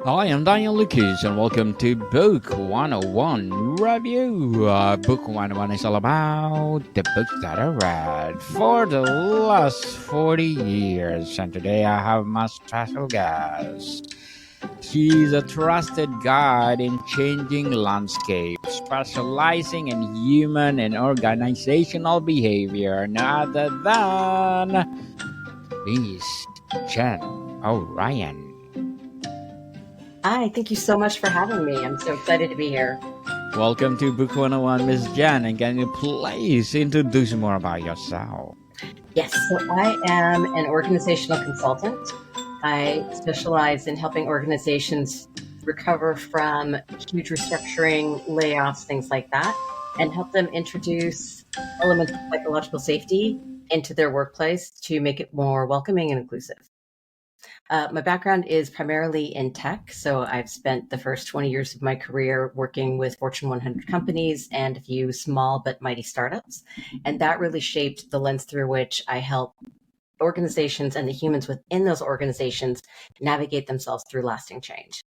Hi, I'm Daniel Lucas, and welcome to Book 101 Review. Book 101 is all about the books that I read for the last 40 years. And today I have my special guest. He's a trusted guide in changing landscapes, specializing in human and organizational behavior, none other than Miss Jen O'Ryan. Hi, thank you so much for having me. I'm so excited to be here. Welcome to Book 101, Miss Jan, and can you please introduce more about yourself? Yes, so I am an organizational consultant. I specialize in helping organizations recover from huge restructuring, layoffs, things like that, and help them introduce elements of psychological safety into their workplace to make it more welcoming and inclusive. My background is primarily in tech. So I've spent the first 20 years of my career working with Fortune 100 companies and a few small but mighty startups. And that really shaped the lens through which I help organizations and the humans within those organizations navigate themselves through lasting change.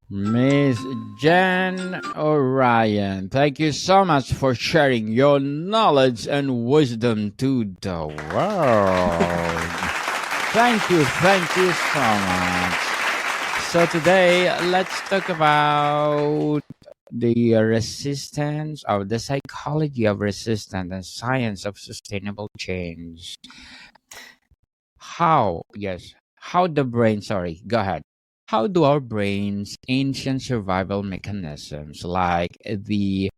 Miss Jan O'Ryan, thank you so much for sharing your knowledge and wisdom to the world. Thank you so much. So today, let's talk about the resistance of the psychology of resistance and science of sustainable change. How the brain, sorry, go ahead. How do our brains ancient survival mechanisms like the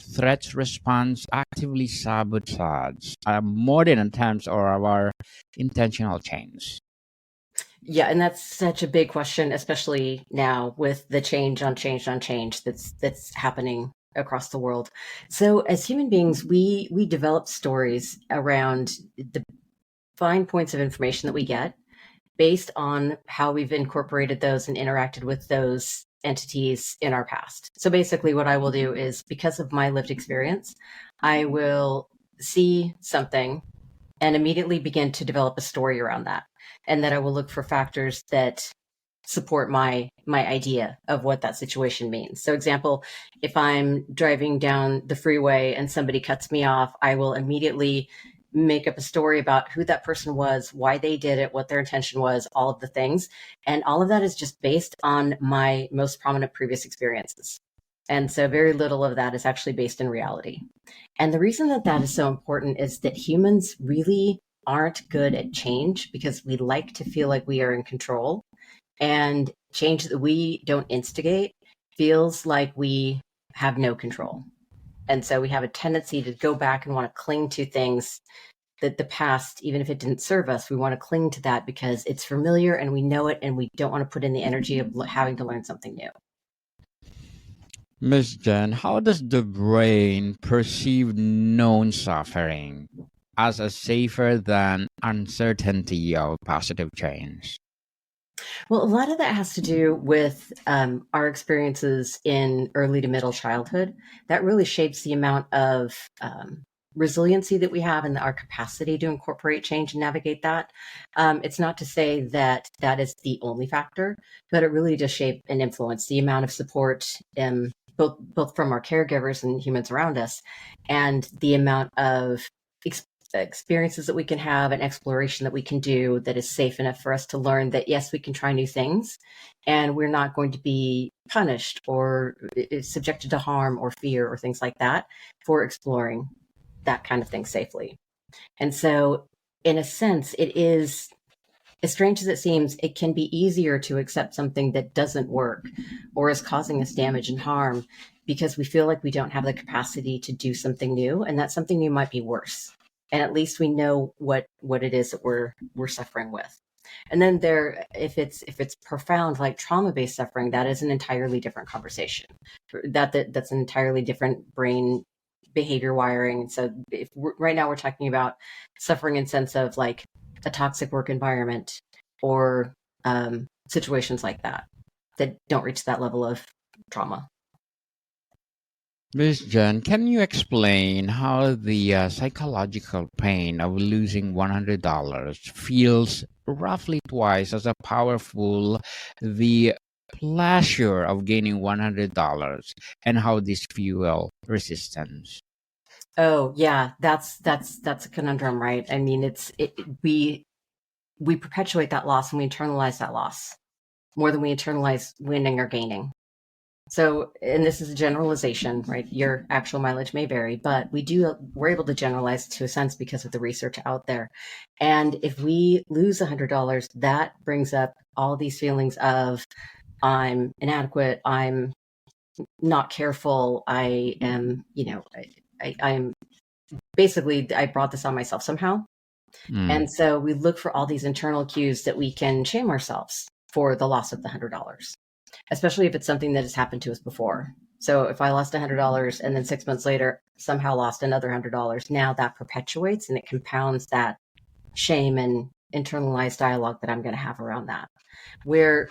threat response actively sabotage modern attempts or our intentional change? Yeah, and that's such a big question, especially now with the change on change on change that's happening across the world. So as human beings, we develop stories around the fine points of information that we get based on how we've incorporated those and interacted with those entities in our past. So basically, what I will do is because of my lived experience, I will see something and immediately begin to develop a story around that. And then I will look for factors that support my idea of what that situation means. So example, if I'm driving down the freeway and somebody cuts me off, I will immediately make up a story about who that person was, why they did it, what their intention was, all of the things. And all of that is just based on my most prominent previous experiences. And so very little of that is actually based in reality. And the reason that that is so important is that humans really aren't good at change because we like to feel like we are in control, and change that we don't instigate feels like we have no control. And so we have a tendency to go back and want to cling to things that the past, even if it didn't serve us, we want to cling to that because it's familiar and we know it and we don't want to put in the energy of having to learn something new. Miss Jen, how does the brain perceive known suffering as a safer than uncertainty of positive change? Well, a lot of that has to do with our experiences in early to middle childhood. That really shapes the amount of resiliency that we have and our capacity to incorporate change and navigate that. It's not to say that that is the only factor, but it really does shape and influence the amount of support, both from our caregivers and humans around us, and the amount of experiences that we can have and exploration that we can do that is safe enough for us to learn that yes, we can try new things and we're not going to be punished or subjected to harm or fear or things like that for exploring that kind of thing safely. And so in a sense, it is, as strange as it seems, it can be easier to accept something that doesn't work or is causing us damage and harm because we feel like we don't have the capacity to do something new, and that something new might be worse. And at least we know what it is that we're suffering with. And then there, if it's profound like trauma-based suffering, that is an entirely different conversation. That's an entirely different brain behavior wiring. And so if right now we're talking about suffering in sense of like a toxic work environment or situations like that that don't reach that level of trauma. Miss Jen, can you explain how the psychological pain of losing $100 feels roughly twice as a powerful the pleasure of gaining $100 and how this fuel resistance? Oh yeah, that's a conundrum, right? I mean, we perpetuate that loss and we internalize that loss more than we internalize winning or gaining. So, and this is a generalization, right? Your actual mileage may vary, but we're able to generalize to a sense because of the research out there. And if we lose $100, that brings up all these feelings of I'm inadequate, I'm not careful, I am, I'm basically, I brought this on myself somehow. Mm, And so we look for all these internal cues that we can shame ourselves for the loss of the $100, especially if it's something that has happened to us before. So if I lost $100 and then 6 months later somehow lost another $100, now that perpetuates and it compounds that shame and internalized dialogue that I'm going to have around that. Where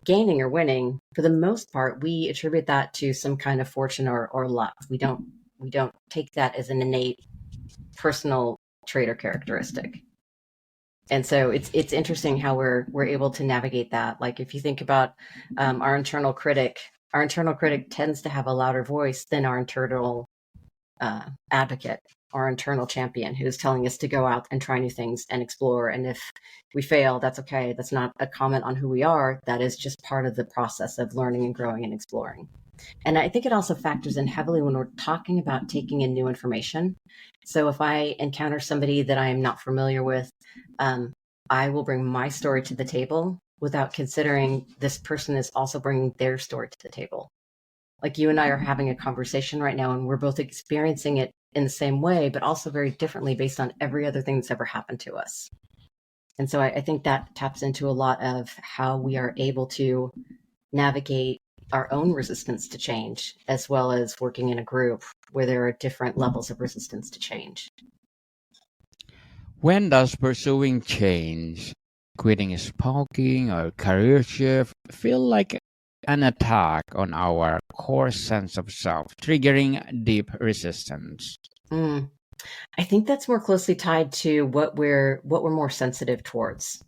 gaining or winning, for the most part, we attribute that to some kind of fortune or luck. We don't take that as an innate personal trait or characteristic. And so it's interesting how we're able to navigate that. Like if you think about our internal critic tends to have a louder voice than our internal advocate, our internal champion, who's telling us to go out and try new things and explore. And if we fail, that's okay. That's not a comment on who we are. That is just part of the process of learning and growing and exploring. And I think it also factors in heavily when we're talking about taking in new information. So if I encounter somebody that I am not familiar with, um, I will bring my story to the table without considering this person is also bringing their story to the table. Like you and I are having a conversation right now, and we're both experiencing it in the same way, but also very differently based on every other thing that's ever happened to us. And so I think that taps into a lot of how we are able to navigate our own resistance to change, as well as working in a group where there are different levels of resistance to change. when does pursuing change, quitting smoking or career shift, feel like an attack on our core sense of self, triggering deep resistance? Mm. I think that's more closely tied to what we're more sensitive towards.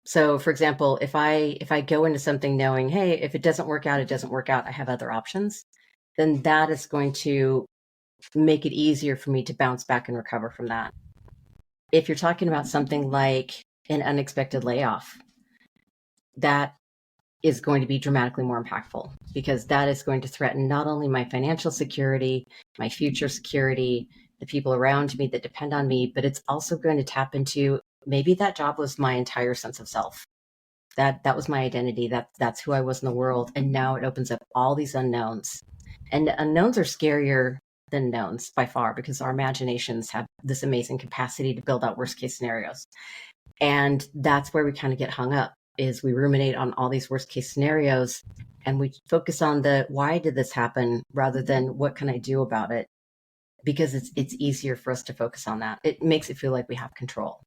So, for example, if I go into something knowing, hey, if it doesn't work out, it doesn't work out. I have other options. Then that is going to make it easier for me to bounce back and recover from that. If you're talking about something like an unexpected layoff, that is going to be dramatically more impactful because that is going to threaten not only my financial security, my future security, the people around me that depend on me, but it's also going to tap into maybe that job was my entire sense of self. That was my identity. That's who I was in the world. And now it opens up all these unknowns. And unknowns are scarier than knowns by far because our imaginations have this amazing capacity to build out worst case scenarios. And that's where we kind of get hung up is we ruminate on all these worst case scenarios and we focus on the why did this happen rather than what can I do about it, because it's easier for us to focus on that. It makes it feel like we have control,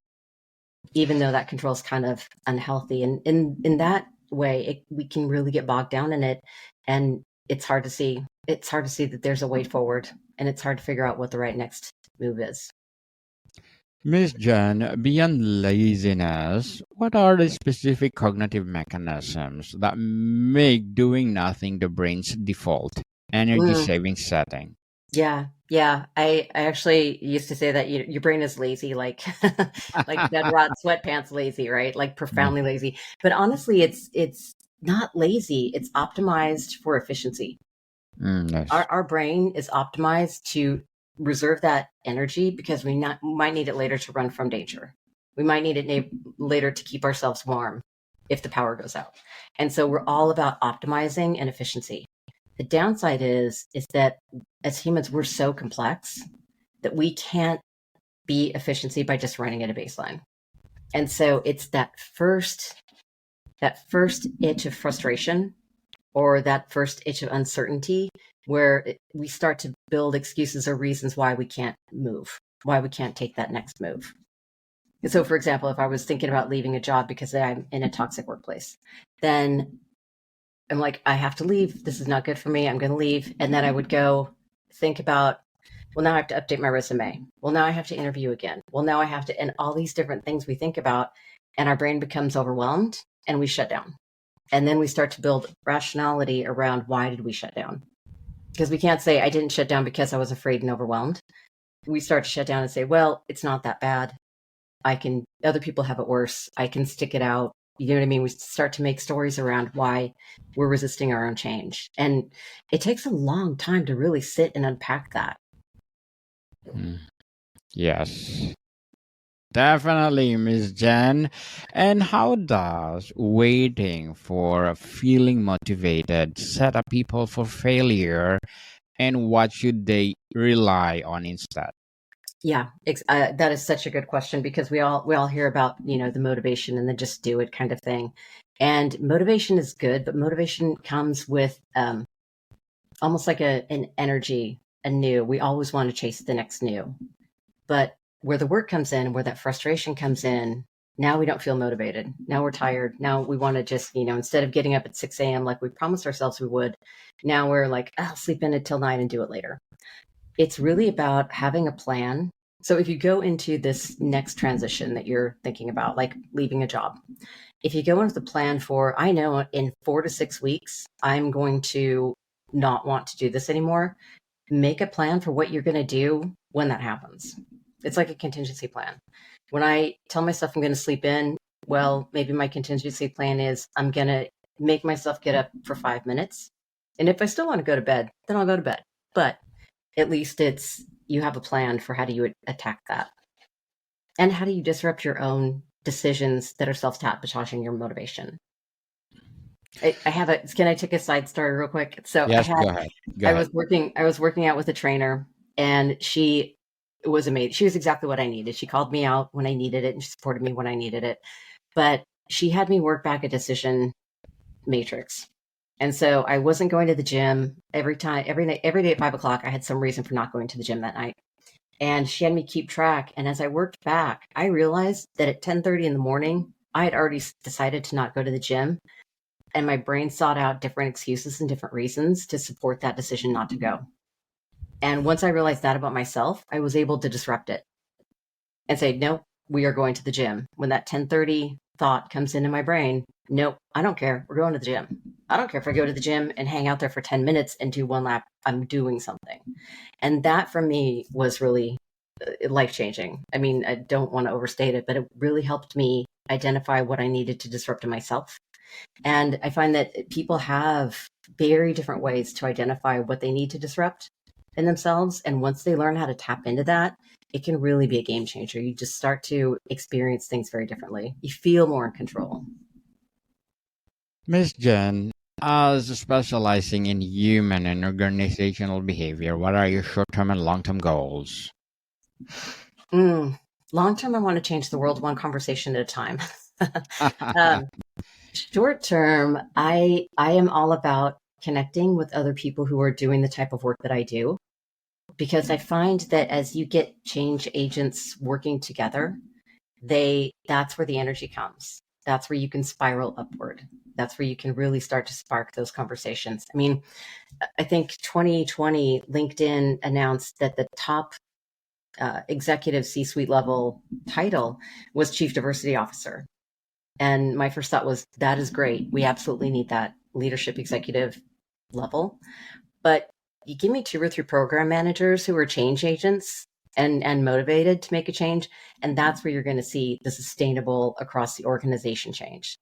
even though that control is kind of unhealthy. And in that way, we can really get bogged down in it, and it's hard to see. It's hard to see that there's a way forward, and it's hard to figure out what the right next move is. Miss Jen, beyond laziness, what are the specific cognitive mechanisms that make doing nothing the brain's default energy Mm, saving setting? yeah, yeah. I actually used to say that your brain is lazy, like like dead rot sweatpants lazy, right? Like Yeah. profoundly lazy. But honestly, it's not lazy. It's optimized for efficiency. Yes. Our brain is optimized to reserve that energy because might need it later to run from danger. We might need it later to keep ourselves warm if the power goes out. And so we're all about optimizing and efficiency. The downside is that as humans, we're so complex that we can't be efficiency by just running at a baseline. And so it's that first itch of frustration or that first itch of uncertainty where we start to build excuses or reasons why we can't move, why we can't take that next move. And so, for example, if I was thinking about leaving a job because I'm in a toxic workplace, then I'm like, I have to leave. This is not good for me. I'm going to leave. And then I would go think about, well, now I have to update my resume. Well, now I have to interview again. Well, now I have to, and all these different things we think about, and our brain becomes overwhelmed and we shut down. And then we start to build rationality around why did we shut down? Because we can't say, I didn't shut down because I was afraid and overwhelmed. We start to shut down and say, well, it's not that bad. Other people have it worse. I can stick it out. You know what I mean? We start to make stories around why we're resisting our own change. And it takes a long time to really sit and unpack that. Yes. Definitely, Miss Jen. And how does waiting for feeling motivated set up people for failure, and what should they rely on instead? Yeah, that is such a good question because we all hear about the motivation and the just do it kind of thing, and motivation is good, but motivation comes with almost like an energy, a new. We always want to chase the next new, but where the work comes in, where that frustration comes in, now we don't feel motivated. Now we're tired. Now we want to just instead of getting up at 6 a.m. like we promised ourselves we would, now we're like, I'll sleep in until 9 and do it later. It's really about having a plan. So if you go into this next transition that you're thinking about, like leaving a job, if you go into the plan for, I know in 4 to 6 weeks, I'm going to not want to do this anymore, make a plan for what you're going to do when that happens. It's like a contingency plan. When I tell myself I'm going to sleep in, well, maybe my contingency plan is I'm going to make myself get up for 5 minutes. And if I still want to go to bed, then I'll go to bed. But at least you have a plan for how do you attack that, and how do you disrupt your own decisions that are self-sabotaging your motivation. Can I take a side story real quick? So Yes, go ahead. Go I ahead. was working out with a trainer, and she was amazing. She was exactly what I needed. She called me out when I needed it and she supported me when I needed it, but she had me work back a decision matrix. And so I wasn't going to the gym every night, every day at 5 o'clock. I had some reason for not going to the gym that night. And she had me keep track. And as I worked back, I realized that at 10:30 in the morning, I had already decided to not go to the gym. And my brain sought out different excuses and different reasons to support that decision not to go. And once I realized that about myself, I was able to disrupt it and say, nope, we are going to the gym. When that 10:30 thought comes into my brain, nope, I don't care. We're going to the gym. I don't care if I go to the gym and hang out there for 10 minutes and do one lap. I'm doing something. And that for me was really life changing. I mean, I don't want to overstate it, but it really helped me identify what I needed to disrupt in myself. And I find that people have very different ways to identify what they need to disrupt in themselves. And once they learn how to tap into that, it can really be a game changer. You just start to experience things very differently. You feel more in control. Miss Jen, as specializing in human and organizational behavior, what are your short term and long term goals? Long term, I want to change the world one conversation at a time. um, Short term, I am all about connecting with other people who are doing the type of work that I do, because I find that as you get change agents working together, that's where the energy comes. That's where you can spiral upward. That's where you can really start to spark those conversations. I mean, I think 2020 LinkedIn announced that the top executive C-suite level title was Chief Diversity Officer. And my first thought was, that is great. We absolutely need that leadership executive level. But you give me 2 or 3 program managers who are change agents and motivated to make a change, and that's where you're going to see the sustainable across the organization change.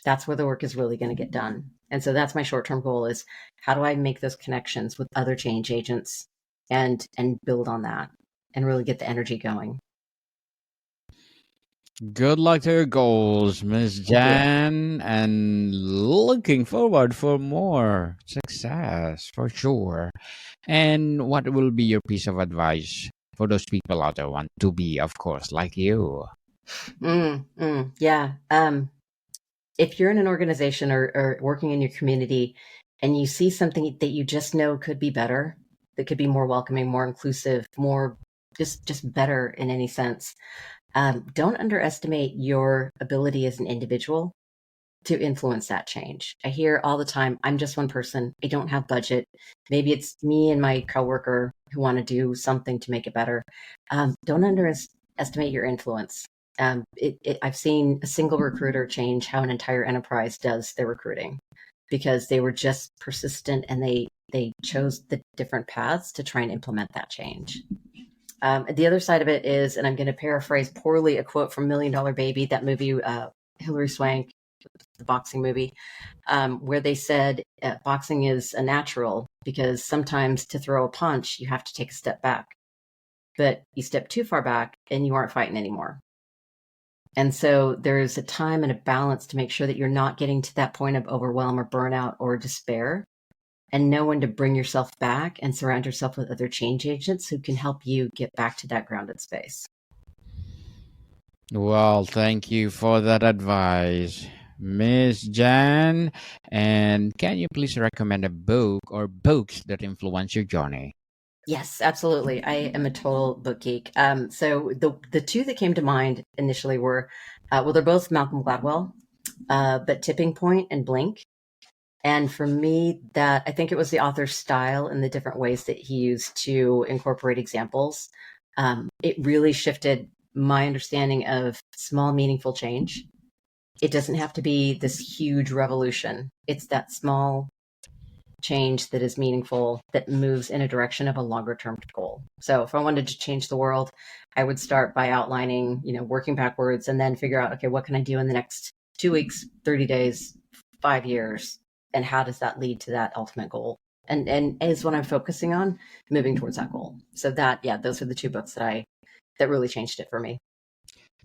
That's where the work is really going to get done. And so that's my short-term goal, is how do I make those connections with other change agents and build on that and really get the energy going. Good luck to your goals, Miss Thank you. Jan, and looking forward for more success for sure. And what will be your piece of advice for those people out there want to be, of course, like you? Yeah. If you're in an organization or working in your community and you see something that you just know could be better, that could be more welcoming, more inclusive, more just better in any sense, don't underestimate your ability as an individual. to influence that change. I hear all the time, I'm just one person. I don't have budget. Maybe it's me and my coworker who want to do something to make it better. Don't underestimate your influence. I've seen a single recruiter change how an entire enterprise does their recruiting because they were just persistent and they chose the different paths to try and implement that change. The other side of it is, and I'm going to paraphrase poorly a quote from Million Dollar Baby, that movie, Hilary Swank, the boxing movie, where they said boxing is a natural because sometimes to throw a punch, you have to take a step back. But you step too far back and you aren't fighting anymore. And so there's a time and a balance to make sure that you're not getting to that point of overwhelm or burnout or despair, and know when to bring yourself back and surround yourself with other change agents who can help you get back to that grounded space. Well, thank you for that advice, Miss Jan. And can you please recommend a book or books that influence your journey? Yes, absolutely. I am a total book geek. So the two that came to mind initially were, well, they're both Malcolm Gladwell, but Tipping Point and Blink. And for me, that I think it was the author's style and the different ways that he used to incorporate examples. It really shifted my understanding of small, meaningful change. It doesn't have to be this huge revolution. It's that small change that is meaningful that moves in a direction of a longer term goal. So if I wanted to change the world, I would start by outlining, working backwards and then figure out, okay, what can I do in the next 2 weeks, 30 days, 5 years, and how does that lead to that ultimate goal? And is what I'm focusing on, moving towards that goal. So those are the two books that really changed it for me.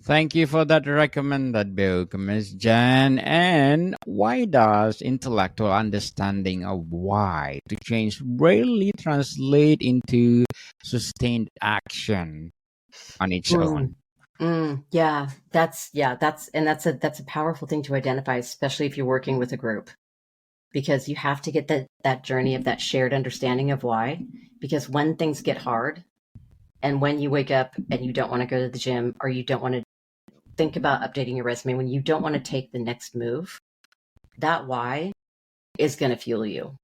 Thank you for that recommended book, Miss Jan. And why does intellectual understanding of why to change rarely translate into sustained action on its Mm. own? That's a powerful thing to identify, especially if you're working with a group, because you have to get that journey of that shared understanding of why. Because when things get hard, and when you wake up and you don't want to go to the gym, or you don't want to think about updating your resume, when you don't want to take the next move, that why is going to fuel you.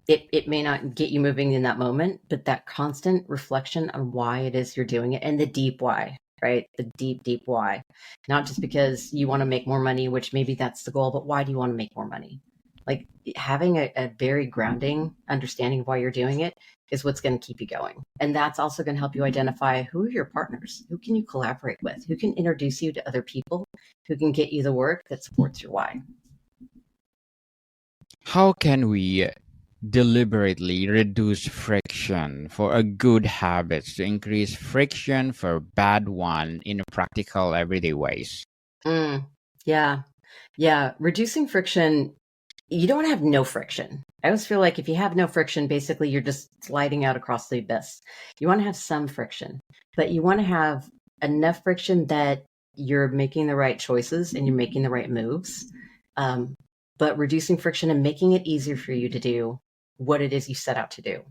It may not get you moving in that moment, but that constant reflection on why it is you're doing it, and the deep why, right? The deep, deep why. Not just because you want to make more money, which maybe that's the goal, but why do you want to make more money? Like having a very grounding understanding of why you're doing it is what's going to keep you going. And that's also going to help you identify who are your partners, who can you collaborate with, who can introduce you to other people, who can get you the work that supports your why. How can we deliberately reduce friction for a good habits to increase friction for bad one in practical everyday ways? Mm, yeah. Yeah. Reducing friction, you don't want to have no friction. I always feel like if you have no friction, basically you're just sliding out across the abyss. You want to have some friction, but you want to have enough friction that you're making the right choices and you're making the right moves. Um, but reducing friction and making it easier for you to do what it is you set out to do.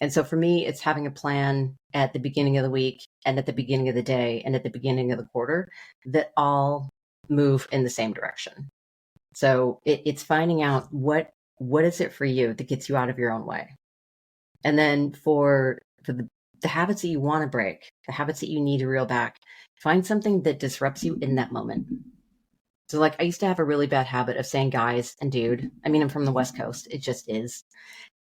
And so for me, it's having a plan at the beginning of the week and at the beginning of the day and at the beginning of the quarter that all move in the same direction. So it's finding out what is it for you that gets you out of your own way. And then for the habits that you want to break, the habits that you need to reel back, find something that disrupts you in that moment. So like I used to have a really bad habit of saying guys and dude. I mean, I'm from the West Coast. It just is.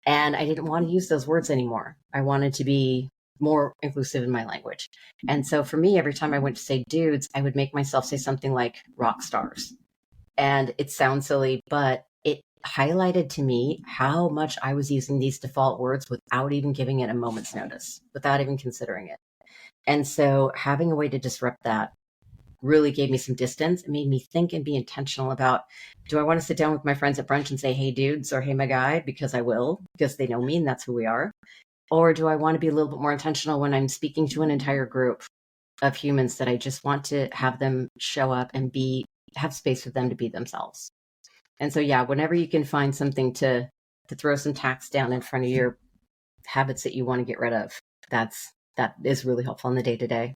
And I didn't want to use those words anymore. I wanted to be more inclusive in my language. And so for me, every time I went to say dudes, I would make myself say something like rock stars. And it sounds silly, but it highlighted to me how much I was using these default words without even giving it a moment's notice, without even considering it. And so having a way to disrupt that really gave me some distance. It made me think and be intentional about, do I want to sit down with my friends at brunch and say, hey, dudes, or hey, my guy, because I will, because they know me and that's who we are? Or do I want to be a little bit more intentional when I'm speaking to an entire group of humans that I just want to have them show up and have space for them to be themselves? And so, yeah, whenever you can find something to throw some tax down in front of your habits that you want to get rid of, that is really helpful in the day to day.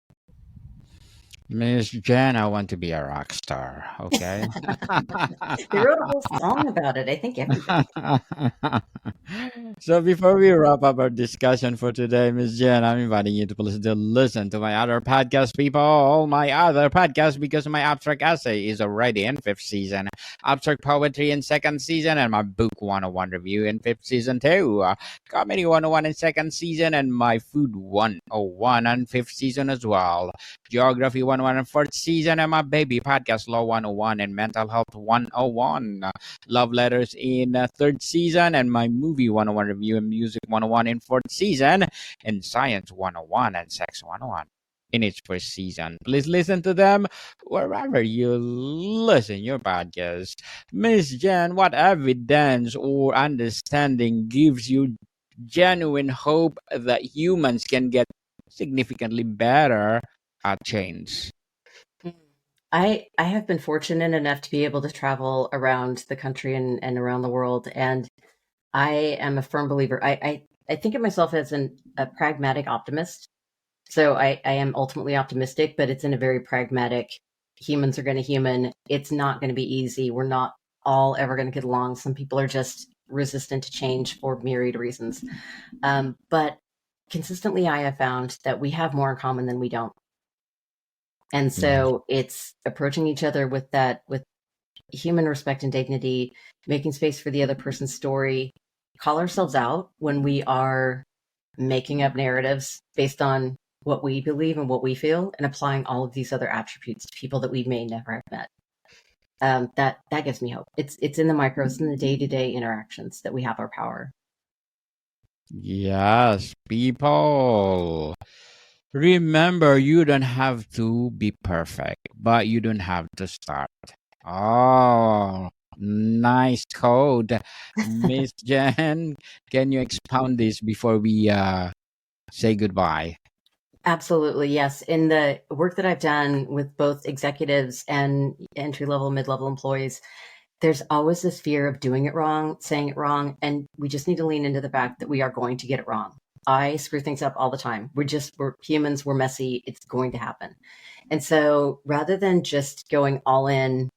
Miss Jen, I want to be a rock star. Okay. They wrote a whole song about it. I think everybody. So before we wrap up our discussion for today, Miss Jen, I'm inviting you to please to listen to my other podcast, people. My other podcast, because my abstract essay is already in fifth season, abstract poetry in second season, and my book 101 review in fifth season too. Comedy 101 in second season, and my food 101 on fifth season as well. Geography 101 in fourth season, and my baby podcast Law 101 and Mental Health 101. Love Letters in third season, and my movie 101 review and music 101 in fourth season, and science 101 and sex 101 in its first season. Please listen to them wherever you listen your podcast. Miss Jen, what evidence or understanding gives you genuine hope that humans can get significantly better at change? Mm. I have been fortunate enough to be able to travel around the country and around the world, and I am a firm believer. I think of myself as a pragmatic optimist. So I am ultimately optimistic, but it's in a very pragmatic. Humans are going to human. It's not going to be easy. We're not all ever going to get along. Some people are just resistant to change for myriad reasons. But consistently, I have found that we have more in common than we don't. And Yes. so it's approaching each other with that, with human respect and dignity, making space for the other person's story, call ourselves out when we are making up narratives based on what we believe and what we feel, and applying all of these other attributes to people that we may never have met. That gives me hope. It's in the micros, in the day to day interactions that we have our power. Yes, people. Remember, you don't have to be perfect, but you don't have to start. Oh, nice code. Miss Jen, can you expound this before we say goodbye? Absolutely, yes. In the work that I've done with both executives and entry level, mid level employees, there's always this fear of doing it wrong, saying it wrong, and we just need to lean into the fact that we are going to get it wrong. I screw things up all the time. We're humans, we're messy, it's going to happen. And so rather than just going all in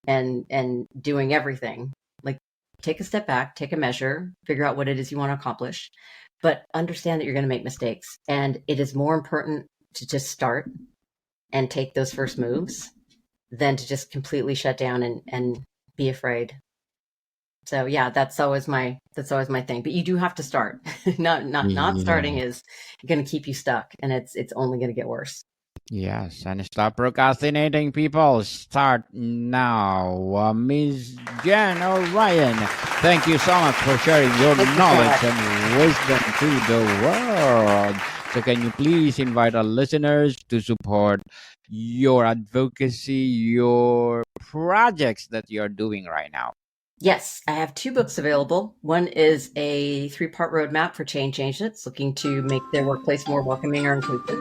and doing everything, like, take a step back, take a measure, figure out what it is you want to accomplish, but understand that you're going to make mistakes. And it is more important to just start and take those first moves than to just completely shut down and be afraid. So yeah, that's always my thing. But you do have to start. Not starting Yeah. is going to keep you stuck, and it's only going to get worse. Yes, and stop procrastinating, people. Start now. Ms. Jen O'Ryan, thank you so much for sharing your Thank you so knowledge much. and wisdom to the world. So, can you please invite our listeners to support your advocacy, your projects that you're doing right now? Yes, I have two books available. One is a three-part roadmap for change agents looking to make their workplace more welcoming or inclusive.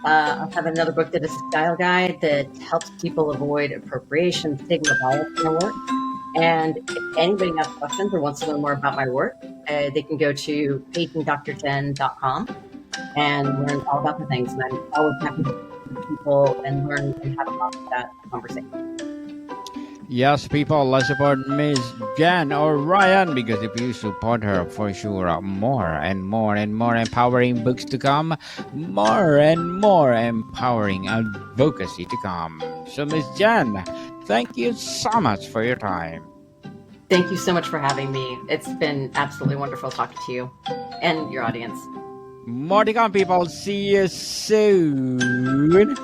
I have another book that is a style guide that helps people avoid appropriation, stigma, bias in their work. And if anybody has questions or wants to learn more about my work, they can go to pagingdrjen.com and learn all about the things. And I'm always happy to talk to people and learn and have that conversation. Yes, people, let's support Miss Jen O'Ryan, because if you support her, for sure, more and more and more empowering books to come, more and more empowering advocacy to come. So, Miss Jen, thank you so much for your time. Thank you so much for having me. It's been absolutely wonderful talking to you and your audience. More to come, people. See you soon.